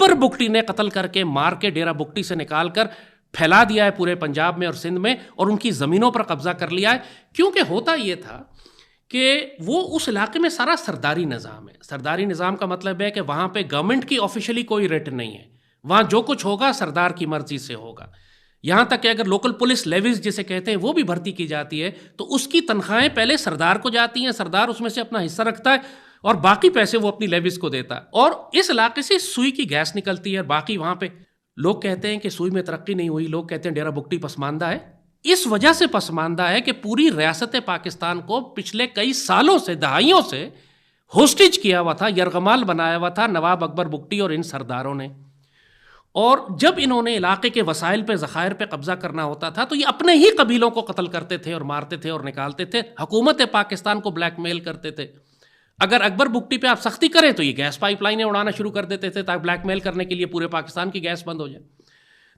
اکبر بگٹی نے قتل کر کے مار کے ڈیرہ بگٹی سے نکال کر پھیلا دیا ہے پورے پنجاب میں اور سندھ میں اور ان کی زمینوں پر قبضہ کر لیا ہے. کیونکہ ہوتا یہ تھا کہ وہ اس علاقے میں سارا سرداری نظام ہے. سرداری نظام کا مطلب ہے کہ وہاں پہ گورنمنٹ کی آفیشلی کوئی ریٹ نہیں ہے, وہاں جو کچھ ہوگا سردار کی مرضی سے ہوگا. یہاں تک کہ اگر لوکل پولیس لیویز جسے کہتے ہیں وہ بھی بھرتی کی جاتی ہے تو اس کی تنخواہیں پہلے سردار کو جاتی ہیں, سردار اس میں سے اپنا حصہ رکھتا ہے اور باقی پیسے وہ اپنی لیویز کو دیتا ہے. اور اس علاقے سے سوئی کی گیس نکلتی ہے اور باقی وہاں پہ لوگ کہتے ہیں کہ سوئی میں ترقی نہیں ہوئی, لوگ کہتے ہیں ڈیرہ بگٹی پسماندہ ہے. اس وجہ سے پسماندہ ہے کہ پوری ریاست پاکستان کو پچھلے کئی سالوں سے, دہائیوں سے ہوسٹیج کیا ہوا تھا, یرغمال بنایا ہوا تھا نواب اکبر بگٹی اور ان سرداروں نے. اور جب انہوں نے علاقے کے وسائل پہ, ذخائر پہ قبضہ کرنا ہوتا تھا تو یہ اپنے ہی قبیلوں کو قتل کرتے تھے اور مارتے تھے اور نکالتے تھے, حکومت پاکستان کو بلیک میل کرتے تھے. اگر اکبر بگٹی پہ آپ سختی کریں تو یہ گیس پائپ لائنیں اڑانا شروع کر دیتے تھے تاکہ بلیک میل کرنے کے لیے پورے پاکستان کی گیس بند ہو جائے.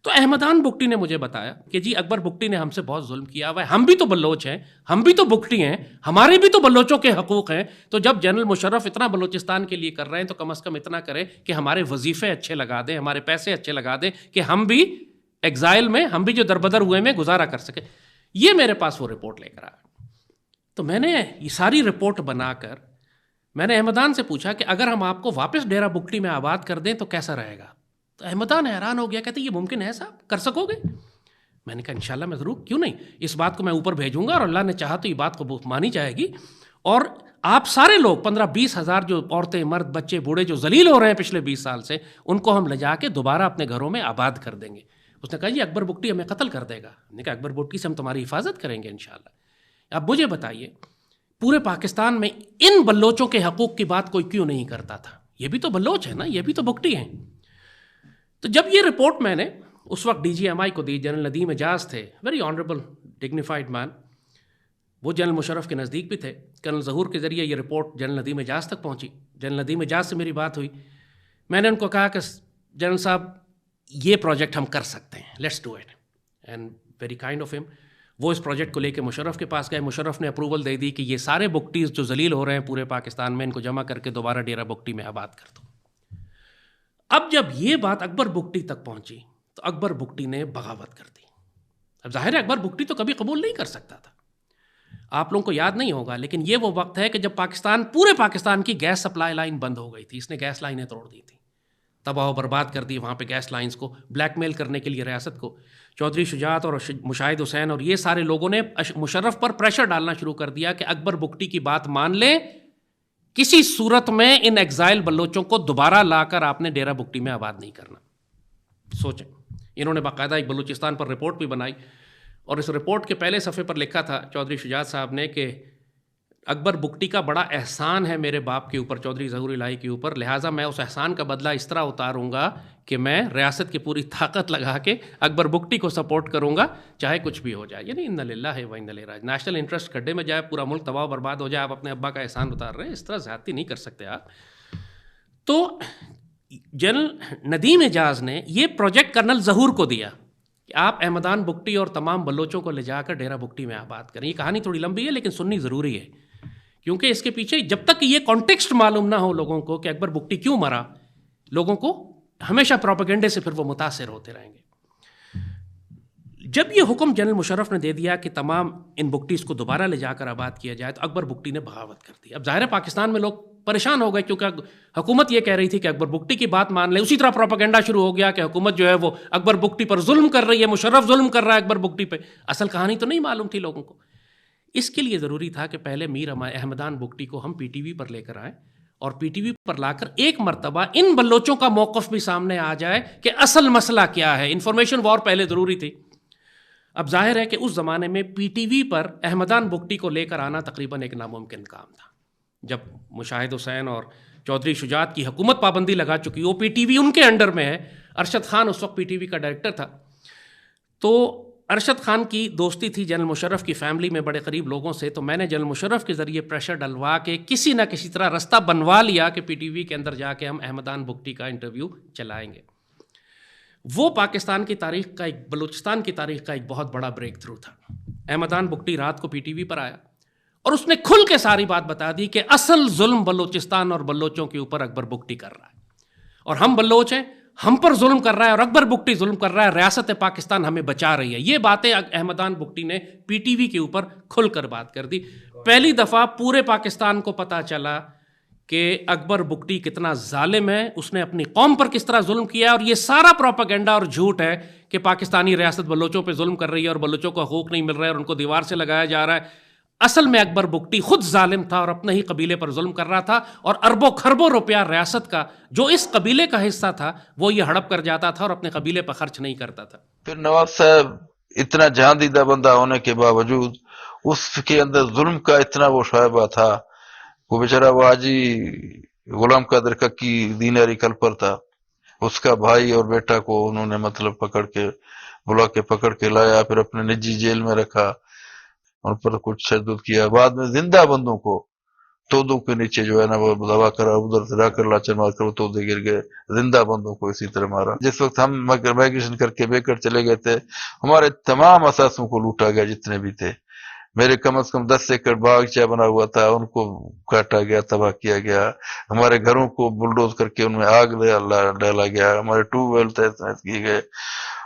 تو احمدان بگٹی نے مجھے بتایا کہ جی اکبر بگٹی نے ہم سے بہت ظلم کیا ہوا ہے, ہم بھی تو بلوچ ہیں, ہم بھی تو بگٹی ہیں, ہمارے بھی تو بلوچوں کے حقوق ہیں. تو جب جنرل مشرف اتنا بلوچستان کے لیے کر رہے ہیں تو کم از کم اتنا کرے کہ ہمارے وظیفے اچھے لگا دیں, ہمارے پیسے اچھے لگا دیں کہ ہم بھی ایگزائل میں, ہم بھی جو دربدر ہوئے میں گزارا کر سکیں. یہ میرے پاس وہ رپورٹ لے کر آیا. تو میں نے یہ ساری رپورٹ بنا کر میں نے احمدان سے پوچھا کہ اگر ہم آپ کو واپس ڈیرہ بگٹی میں آباد کر دیں تو کیسا رہے گا. تو احمدان حیران ہو گیا, کہتے یہ ممکن ہے صاحب, کر سکو گے؟ میں نے کہا انشاءاللہ میں ضرور, کیوں نہیں, اس بات کو میں اوپر بھیجوں گا اور اللہ نے چاہا تو یہ بات کو مانی جائے گی. اور آپ سارے لوگ 15-20 ہزار جو عورتیں, مرد, بچے, بوڑھے جو ذلیل ہو رہے ہیں پچھلے 20 سال سے, ان کو ہم لے جا کے دوبارہ اپنے گھروں میں آباد کر دیں گے. اس نے کہا جی اکبر بگٹی ہمیں قتل کر دے گا. میں نے کہا اکبر بگٹی سے ہم تمہاری حفاظت کریں گے انشاءاللہ. اب مجھے بتائیے پورے پاکستان میں ان بلوچوں کے حقوق کی بات کوئی کیوں نہیں کرتا تھا؟ یہ بھی تو بلوچ ہے نا, یہ بھی تو بگٹی ہیں. تو جب یہ رپورٹ میں نے اس وقت ڈی جی ایم آئی کو دی, جنرل ندیم اعجاز تھے, ویری آنریبل ڈگنیفائڈ مین, وہ جنرل مشرف کے نزدیک بھی تھے. کرنل ظہور کے ذریعے یہ رپورٹ جنرل ندیم اعجاز تک پہنچی. جنرل ندیم اعجاز سے میری بات ہوئی, میں نے ان کو کہا کہ جنرل صاحب یہ پروجیکٹ ہم کر سکتے ہیں, let's do it, and very kind of ہم. وہ اس پروجیکٹ کو لے کے مشرف کے پاس گئے. مشرف نے اپروول دے دی کہ یہ سارے بگٹیز جو ذلیل ہو رہے ہیں پورے پاکستان میں, ان کو جمع کر کے دوبارہ ڈیرہ بگٹی میں آباد کر دو. اب جب یہ بات اکبر بگٹی تک پہنچی تو اکبر بگٹی نے بغاوت کر دی. اب ظاہر ہے اکبر بگٹی تو کبھی قبول نہیں کر سکتا تھا, آپ لوگوں کو یاد نہیں ہوگا, لیکن یہ وہ وقت ہے کہ جب پورے پاکستان کی گیس سپلائی لائن بند ہو گئی تھی. اس نے گیس لائنیں توڑ دی تھیں, تباہ و برباد کر دی وہاں پہ گیس لائنز کو, بلیک میل کرنے کے لیے ریاست کو. چودھری شجاعت اور مشاہد حسین اور یہ سارے لوگوں نے مشرف پر پریشر ڈالنا شروع کر دیا کہ اکبر بگٹی کی بات مان لیں, کسی صورت میں ان ایگزائل بلوچوں کو دوبارہ لا کر آپ نے ڈیرہ بگٹی میں آباد نہیں کرنا. سوچیں, انہوں نے باقاعدہ ایک بلوچستان پر رپورٹ بھی بنائی اور اس رپورٹ کے پہلے صفحے پر لکھا تھا چودھری شجاعت صاحب نے کہ اکبر بگٹی کا بڑا احسان ہے میرے باپ کے اوپر, چودھری ظہور الہی کے اوپر, لہٰذا میں اس احسان کا بدلہ اس طرح اتاروں گا کہ میں ریاست کی پوری طاقت لگا کے اکبر بگٹی کو سپورٹ کروں گا چاہے کچھ بھی ہو جائے. یعنی ان للہ و انا الیہ راجعون, نیشنل انٹرسٹ گڈھے میں جائے, پورا ملک تباہ و برباد ہو جائے, آپ اپنے ابا کا احسان اتار رہے ہیں, اس طرح زیادتی نہیں کر سکتے آپ. تو جنرل ندیم اعجاز نے یہ پروجیکٹ کرنل ظہور کو دیا کہ آپ احمدان بگٹی اور تمام بلوچوں کو لے جا کر ڈیرہ بگٹی میں آباد کریں. یہ کہانی تھوڑی لمبی ہے لیکن سننی ضروری ہے, کیونکہ اس کے پیچھے جب تک یہ کانٹیکسٹ معلوم نہ ہو لوگوں کو کہ اکبر بگٹی کیوں مرا, لوگوں کو ہمیشہ پروپیگنڈے سے پھر وہ متاثر ہوتے رہیں گے. جب یہ حکم جنرل مشرف نے دے دیا کہ تمام ان بگٹیز کو دوبارہ لے جا کر آباد کیا جائے تو اکبر بگٹی نے بغاوت کر دی. اب ظاہر ہے پاکستان میں لوگ پریشان ہو گئے, کیونکہ حکومت یہ کہہ رہی تھی کہ اکبر بگٹی کی بات مان لے. اسی طرح پروپیگنڈا شروع ہو گیا کہ حکومت جو ہے وہ اکبر بگٹی پر ظلم کر رہی ہے, مشرف ظلم کر رہا ہے اکبر بگٹی پہ. اصل کہانی تو نہیں معلوم تھی لوگوں کو. اس کے لیے ضروری تھا کہ پہلے میر احمدان بگٹی کو ہم پی ٹی وی پر لے کر آئیں اور پی ٹی وی پر لا کر ایک مرتبہ ان بلوچوں کا موقف بھی سامنے آ جائے کہ اصل مسئلہ کیا ہے. انفارمیشن وار پہلے ضروری تھی. اب ظاہر ہے کہ اس زمانے میں پی ٹی وی پر احمدان بگٹی کو لے کر آنا تقریباً ایک ناممکن کام تھا. جب مشاہد حسین اور چودھری شجاعت کی حکومت پابندی لگا چکی, وہ پی ٹی وی ان کے انڈر میں ہے. ارشد خان اس وقت پی ٹی وی کا ڈائریکٹر تھا. تو ارشد خان کی دوستی تھی جنرل مشرف کی فیملی میں بڑے قریب لوگوں سے, تو میں نے جنرل مشرف کے ذریعے پریشر ڈلوا کے کسی نہ کسی طرح رستہ بنوا لیا کہ پی ٹی وی کے اندر جا کے ہم احمدان بگٹی کا انٹرویو چلائیں گے. وہ پاکستان کی تاریخ کا بلوچستان کی تاریخ کا ایک بہت بڑا بریک تھرو تھا. احمدان بگٹی رات کو پی ٹی وی پر آیا اور اس نے کھل کے ساری بات بتا دی کہ اصل ظلم بلوچستان اور بلوچوں کے اوپر اکبر بگٹی کر رہا ہے, اور ہم بلوچ ہیں, ہم پر ظلم کر رہا ہے اور اکبر بگٹی ظلم کر رہا ہے، ریاست پاکستان ہمیں بچا رہی ہے. یہ باتیں احمدان بگٹی نے پی ٹی وی کے اوپر کھل کر بات کر دی. پہلی دفعہ پورے پاکستان کو پتا چلا کہ اکبر بگٹی کتنا ظالم ہے، اس نے اپنی قوم پر کس طرح ظلم کیا ہے، اور یہ سارا پروپیگنڈا اور جھوٹ ہے کہ پاکستانی ریاست بلوچوں پہ ظلم کر رہی ہے اور بلوچوں کو حقوق نہیں مل رہا ہے اور ان کو دیوار سے لگایا جا رہا ہے. اصل میں اکبر بگٹی خود ظالم تھا اور اپنے ہی قبیلے پر ظلم کر رہا تھا، اور اربوں خربوں روپیہ ریاست کا جو اس قبیلے کا حصہ تھا وہ یہ ہڑپ کر جاتا تھا اور اپنے قبیلے پر خرچ نہیں کرتا تھا. پھر نواب صاحب اتنا جان دیدہ بندہ ہونے کے باوجود اس کے اندر ظلم کا اتنا وہ شائبہ تھا. وہ بیچارہ وہ حاجی غلام قادر ککی دیناری کل پر تھا، اس کا بھائی اور بیٹا کو انہوں نے مطلب بلا کے پکڑ کے لایا، پھر اپنے نجی جیل میں رکھا، ان پر کچھ تشدد کیا. بعد میں زندہ بندوں کو تودوں کے نیچے جو ہے نا وہ دبا کر ادھر سے لا کر لاچر مار کر وہ تودے گر گئے. زندہ بندوں کو اسی طرح مارا. جس وقت ہم مائگریشن کر کے بیکر چلے گئے تھے، ہمارے تمام اثاثوں کو لوٹا گیا جتنے بھی تھے. میرے کم از کم 10 ایکڑ باغیچہ بنا ہوا تھا، ان کو کاٹا گیا، تباہ کیا گیا. ہمارے گھروں کو بلڈوز کر کے ان میں آگ ڈالا گیا. ہمارے ٹیوب ویل تحت کیے گئے.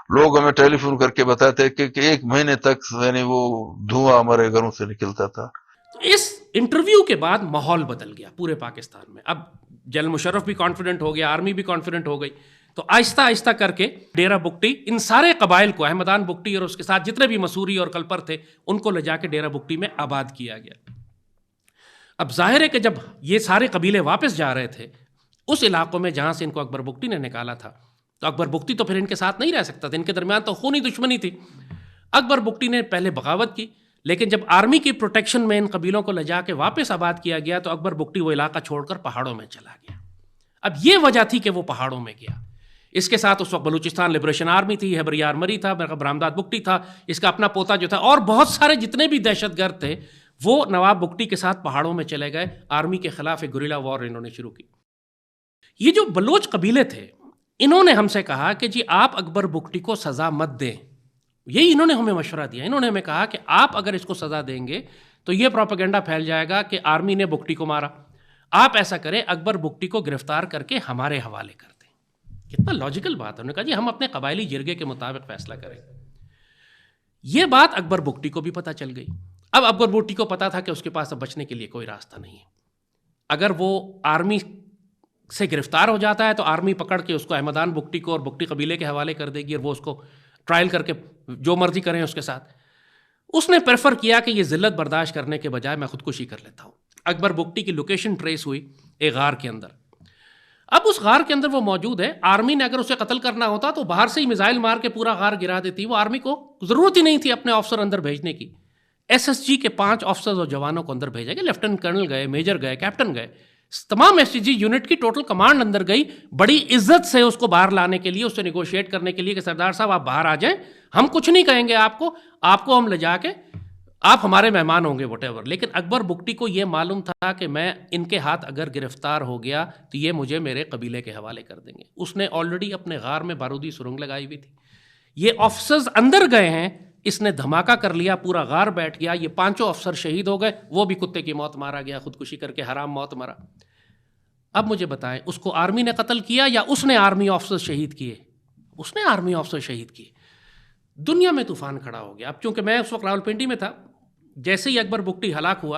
لوگ ہمیں ٹیلی فون کر کے بتاتے کہ 1 مہینے تک یعنی وہ دھواں ہمارے گھروں سے نکلتا تھا. اس انٹرویو کے بعد ماحول بدل گیا پورے پاکستان میں. اب جنرل مشرف بھی کانفیڈنٹ ہو گیا، آرمی بھی کانفیڈنٹ ہو گئی. تو آہستہ آہستہ کر کے ڈیرہ بگٹی ان سارے قبائل کو، احمدان بگٹی اور اس کے ساتھ جتنے بھی مسوری اور کلپر تھے، ان کو لے جا کے ڈیرہ بگٹی میں آباد کیا گیا. اب ظاہر ہے کہ جب یہ سارے قبیلے واپس جا رہے تھے اس علاقوں میں جہاں سے ان کو اکبر بگٹی نے نکالا تھا، تو اکبر بگٹی تو پھر ان کے ساتھ نہیں رہ سکتا تھا، ان کے درمیان تو خونی دشمنی تھی. اکبر بگٹی نے پہلے بغاوت کی، لیکن جب آرمی کی پروٹیکشن میں ان قبیلوں کو لے جا کے واپس آباد کیا گیا تو اکبر بگٹی وہ علاقہ چھوڑ کر پہاڑوں میں چلا گیا. اب یہ وجہ تھی کہ وہ پہاڑوں میں گیا. اس کے ساتھ اس وقت بلوچستان لبریشن آرمی تھی، حیبر یار مری تھا، برامداد بگٹی تھا، اس کا اپنا پوتا جو تھا، اور بہت سارے جتنے بھی دہشت گرد تھے وہ نواب بگٹی کے ساتھ پہاڑوں میں چلے گئے. آرمی کے خلاف ایک گوریلا وار انہوں نے شروع کی. یہ جو بلوچ قبیلے تھے انہوں نے ہم سے کہا کہ جی آپ اکبر بگٹی کو سزا مت دیں. یہی انہوں نے ہمیں مشورہ دیا. انہوں نے ہمیں کہا کہ آپ اگر اس کو سزا دیں گے تو یہ پروپیگنڈا پھیل جائے گا کہ آرمی نے بگٹی کو مارا. آپ ایسا کریں، اکبر بگٹی کو گرفتار کر کے ہمارے حوالے کر دیں. کتنا لاجیکل بات ہے. انہوں نے کہا جی ہم اپنے قبائلی جرگے کے مطابق فیصلہ کریں. یہ بات اکبر بگٹی کو بھی پتہ چل گئی. اب اکبر بگٹی کو پتا تھا کہ اس کے پاس اب بچنے کے لیے کوئی راستہ نہیں ہے. اگر وہ آرمی سے گرفتار ہو جاتا ہے تو آرمی پکڑ کے اس کو احمدان بگٹی کو اور بگٹی قبیلے کے حوالے کر دے گی اور وہ اس کو ٹرائل کر کے جو مرضی کریں اس کے ساتھ. اس نے پریفر کیا کہ یہ ذلت برداشت کرنے کے بجائے میں خودکشی کر لیتا ہوں. اکبر بگٹی کی لوکیشن ٹریس ہوئی ایک غار کے اندر. اب اس غار کے اندر وہ موجود ہے. آرمی نے اگر اسے قتل کرنا ہوتا تو باہر سے ہی میزائل مار کے پورا غار گرا دیتی. وہ آرمی کو ضرورت ہی نہیں تھی اپنے آفسر اندر بھیجنے کی. ایس جی کے 5 آفسرز اور جوانوں کو اندر بھیجا گیا. لیفٹیننٹ کرنل گئے، میجر گئے، کیپٹن گئے، تمام ایس جی یونٹ کی ٹوٹل کمانڈ اندر گئی بڑی عزت سے اس کو باہر لانے کے لیے، اس سے نیگوشیٹ کرنے کے لیے کہ سردار صاحب آپ باہر آ جائیں، ہم کچھ نہیں کہیں گے آپ کو ہم لے جا کے آپ ہمارے مہمان ہوں گے وٹ ایور. لیکن اکبر بگٹی کو یہ معلوم تھا کہ میں ان کے ہاتھ اگر گرفتار ہو گیا تو یہ مجھے میرے قبیلے کے حوالے کر دیں گے. اس نے آلریڈی اپنے غار میں بارودی سرنگ لگائی ہوئی تھی. یہ آفسرز اندر گئے ہیں، اس نے دھماکہ کر لیا، پورا غار بیٹھ گیا. یہ 5 افسر شہید ہو گئے، وہ بھی کتے کی موت مارا گیا، خودکشی کر کے حرام موت مرا. اب مجھے بتائیں اس کو آرمی نے قتل کیا یا اس نے آرمی آفسر شہید کیے؟ اس نے آرمی آفسر شہید کیے. دنیا میں طوفان کھڑا ہو گیا. اب چونکہ میں اس وقت راولپنڈی میں تھا، جیسے ہی اکبر بگٹی ہلاک ہوا